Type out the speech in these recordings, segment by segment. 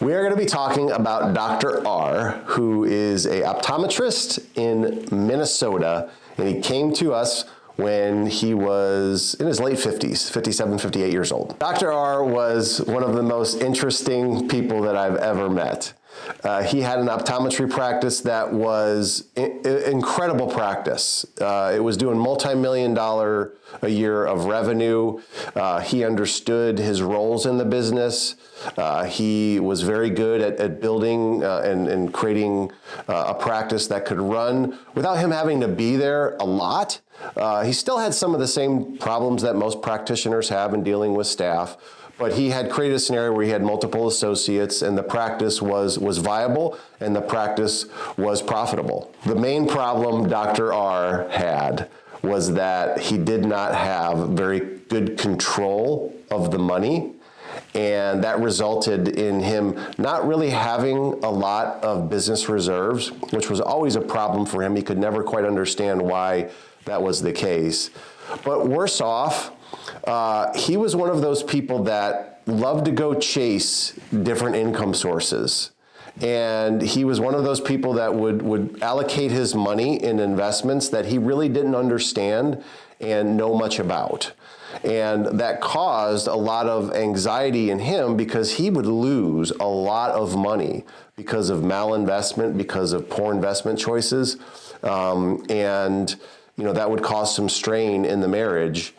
We are going to be talking about Dr. R, who is an optometrist in Minnesota, and he came to us when he was in his late 50s, 57, 58 years old. Dr. R was one of the most interesting people that I've ever met. He had an optometry practice that was incredible practice. It was doing multi-million-dollar a year of revenue. He understood his roles in the business. He was very good at building and creating a practice that could run without him having to be there a lot. He still had some of the same problems that most practitioners have in dealing with staff, but he had created a scenario where he had multiple associates and the practice was viable and the practice was profitable. The main problem Dr. R had was that he did not have very good control of the money, and that resulted in him not really having a lot of business reserves, which was always a problem for him. He could never quite understand why that was the case. But worse off, he was one of those people that loved to go chase different income sources. And he was one of those people that would allocate his money in investments that he really didn't understand and know much about. And that caused a lot of anxiety in him because he would lose a lot of money because of malinvestment, because of poor investment choices. And that would cause some strain in the marriage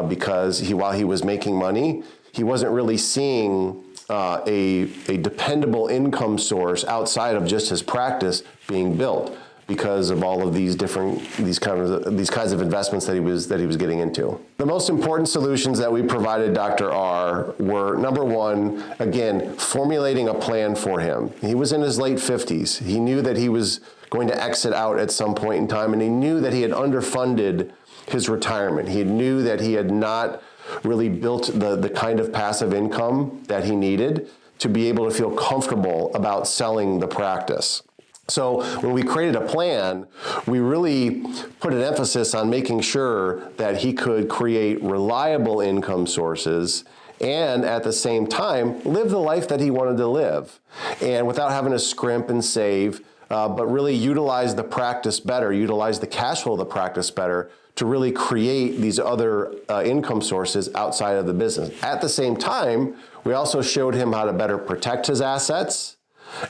because while he was making money, he wasn't really seeing a dependable income source outside of just his practice being built because of all of these kinds of investments that he was getting into. The most important solutions that we provided Dr. R were, number one, again, formulating a plan for him. He was in his late 50s. He knew that he was going to exit out at some point in time, and he knew that he had underfunded his retirement. He knew that he had not really built the kind of passive income that he needed to be able to feel comfortable about selling the practice. So when we created a plan, we really put an emphasis on making sure that he could create reliable income sources and at the same time live the life that he wanted to live, and without having to scrimp and save, but really utilize the practice better, utilize the cash flow of the practice better to really create these other income sources outside of the business. At the same time, we also showed him how to better protect his assets,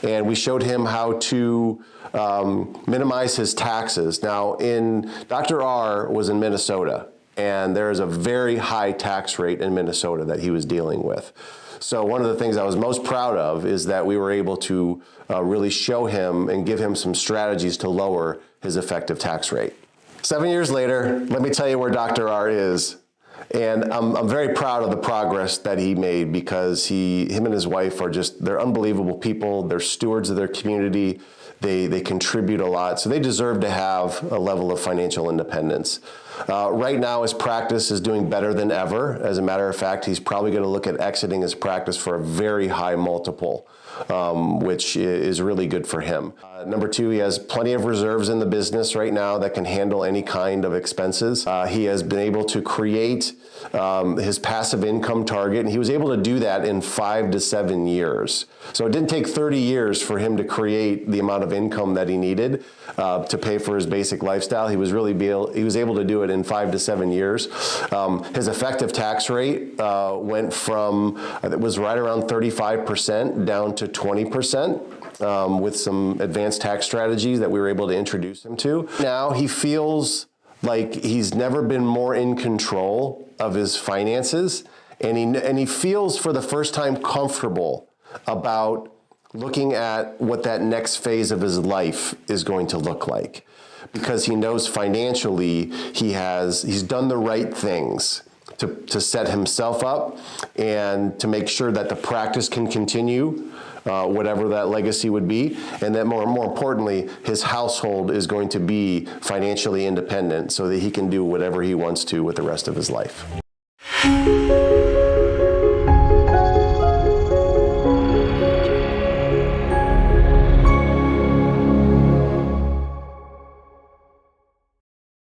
and we showed him how to minimize his taxes. Now, Dr. R was in Minnesota, and there is a very high tax rate in Minnesota that he was dealing with. So one of the things I was most proud of is that we were able to really show him and give him some strategies to lower his effective tax rate. 7 years later, let me tell you where Dr. R is. And I'm very proud of the progress that he made because him and his wife they're unbelievable people. They're stewards of their community. They contribute a lot. So they deserve to have a level of financial independence. Right now, his practice is doing better than ever. As a matter of fact, he's probably going to look at exiting his practice for a very high multiple, which is really good for him. Number two, he has plenty of reserves in the business right now that can handle any kind of expenses. He has been able to create his passive income target, and he was able to do that in 5 to 7 years. So it didn't take 30 years for him to create the amount of income that he needed to pay for his basic lifestyle. He was able to do it in 5 to 7 years. His effective tax rate went from, it was right around 35% down to 20%. With some advanced tax strategies that we were able to introduce him to. Now he feels like he's never been more in control of his finances, and he feels for the first time comfortable about looking at what that next phase of his life is going to look like, because he knows financially he's done the right things to set himself up and to make sure that the practice can continue, whatever that legacy would be, and that more importantly, his household is going to be financially independent so that he can do whatever he wants to with the rest of his life.